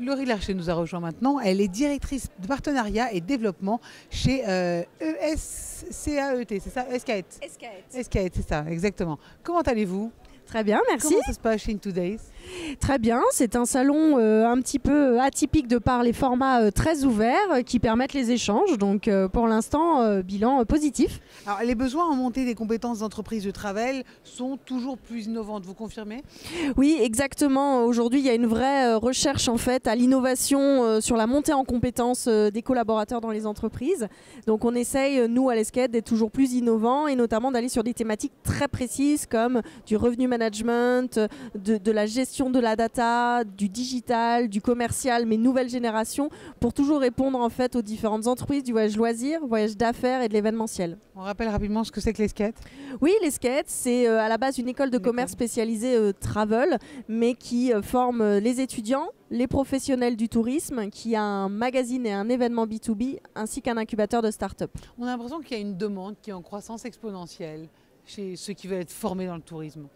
Laurie Larcher nous a rejoint maintenant. Elle est directrice de partenariat et développement chez ESCAET, c'est ça? ESCAET. ESCAET, c'est ça, exactement. Comment allez-vous? Très bien, merci. Comment ça se passe chez In 2 Days? Très bien, c'est un salon un petit peu atypique de par les formats très ouverts qui permettent les échanges. Donc pour l'instant, bilan positif. Alors, les besoins en montée des compétences d'entreprise de travail sont toujours plus innovantes, vous confirmez? Oui, exactement. Aujourd'hui, il y a une vraie recherche en fait à l'innovation sur la montée en compétences des collaborateurs dans les entreprises. Donc on essaye, nous à l'ESCAET, d'être toujours plus innovants et notamment d'aller sur des thématiques très précises comme du revenu management, de la gestion de la data, du digital, du commercial, mais nouvelle génération, pour toujours répondre en fait aux différentes entreprises du voyage loisir, voyage d'affaires et de l'événementiel. On rappelle rapidement ce que c'est que l'ESCAET? Oui, l'ESCAET, c'est à la base une école de commerce spécialisée travel, mais qui forme les étudiants, les professionnels du tourisme, qui a un magazine et un événement B2B, ainsi qu'un incubateur de start-up. On a l'impression qu'il y a une demande qui est en croissance exponentielle chez ceux qui veulent être formés dans le tourisme.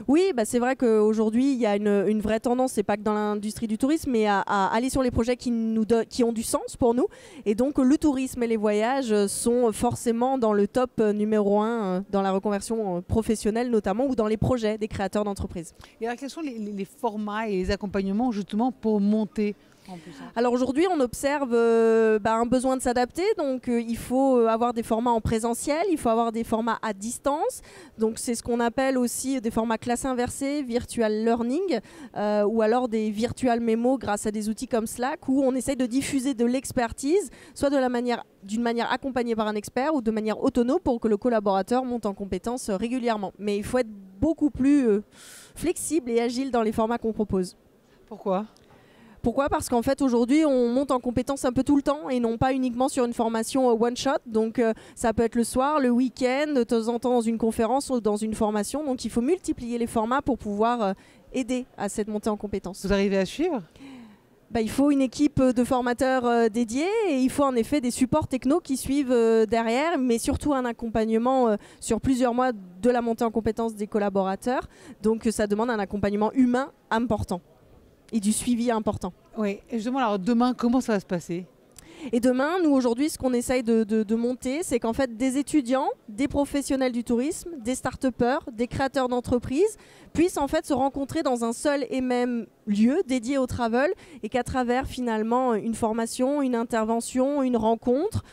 Oui, bah c'est vrai qu'aujourd'hui, il y a une vraie tendance, c'est pas que dans l'industrie du tourisme, mais à aller sur les projets qui ont du sens pour nous. Et donc, le tourisme et les voyages sont forcément dans le top numéro 1 dans la reconversion professionnelle notamment, ou dans les projets des créateurs d'entreprises. Et alors, quels sont les formats et les accompagnements justement pour monter? Alors aujourd'hui, on observe un besoin de s'adapter, donc il faut avoir des formats en présentiel, il faut avoir des formats à distance, donc c'est ce qu'on appelle aussi des formats classe inversée, virtual learning, ou alors des virtual mémos grâce à des outils comme Slack, où on essaye de diffuser de l'expertise, soit d'une manière accompagnée par un expert ou de manière autonome pour que le collaborateur monte en compétences régulièrement. Mais il faut être beaucoup plus flexible et agile dans les formats qu'on propose. Pourquoi ? Pourquoi ? Parce qu'en fait aujourd'hui on monte en compétences un peu tout le temps et non pas uniquement sur une formation one shot. Donc ça peut être le soir, le week-end, de temps en temps dans une conférence ou dans une formation. Donc il faut multiplier les formats pour pouvoir aider à cette montée en compétences. Vous arrivez à suivre ? Il faut une équipe de formateurs dédiés et il faut en effet des supports techno qui suivent derrière, mais surtout un accompagnement sur plusieurs mois de la montée en compétences des collaborateurs. Donc ça demande un accompagnement humain important. Et du suivi important. Oui, et justement, alors demain, comment ça va se passer ? Et demain, nous aujourd'hui, ce qu'on essaye de monter, c'est qu'en fait, des étudiants, des professionnels du tourisme, des start-upers, des créateurs d'entreprises puissent en fait se rencontrer dans un seul et même lieu dédié au travel et qu'à travers finalement une formation, une intervention, une rencontre,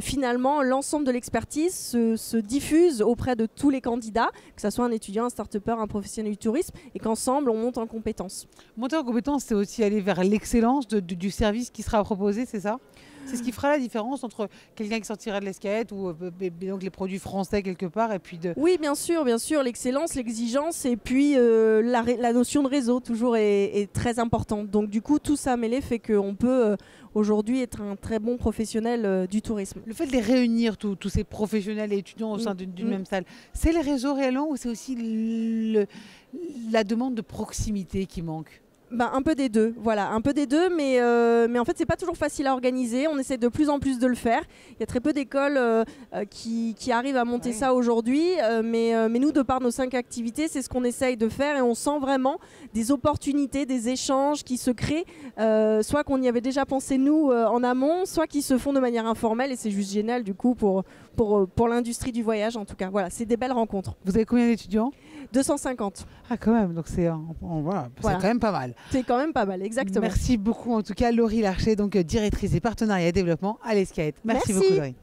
finalement l'ensemble de l'expertise se diffuse auprès de tous les candidats, que ce soit un étudiant, un start-upper, un professionnel du tourisme, et qu'ensemble on monte en compétences. Monter en compétences, c'est aussi aller vers l'excellence du service qui sera proposé, c'est ça ? C'est ce qui fera la différence entre quelqu'un qui sortira de l'ESCAET ou donc les produits français quelque part et puis de... Oui, bien sûr, l'excellence, l'exigence et puis la notion de réseau toujours est très importante. Donc du coup, tout ça mêlé fait qu'on peut aujourd'hui être un très bon professionnel du tourisme. Le fait de les réunir, tous ces professionnels et étudiants au sein d'une même salle, c'est le réseau réellement ou c'est aussi la demande de proximité qui manque ? Un peu des deux, voilà, un peu des deux, mais en fait c'est pas toujours facile à organiser, on essaie de plus en plus de le faire. Il y a très peu d'écoles qui arrivent à monter ça aujourd'hui, mais nous, de par nos 5 activités, c'est ce qu'on essaye de faire et on sent vraiment des opportunités, des échanges qui se créent, soit qu'on y avait déjà pensé nous en amont, soit qui se font de manière informelle et c'est juste génial du coup pour l'industrie du voyage en tout cas. Voilà, c'est des belles rencontres. Vous avez combien d'étudiants ? 250. Ah quand même, donc c'est quand même pas mal. C'est quand même pas mal, exactement. Merci beaucoup en tout cas Laurie Larcher, donc directrice des partenariats et développement à l'ESCAET. Merci beaucoup Laurie.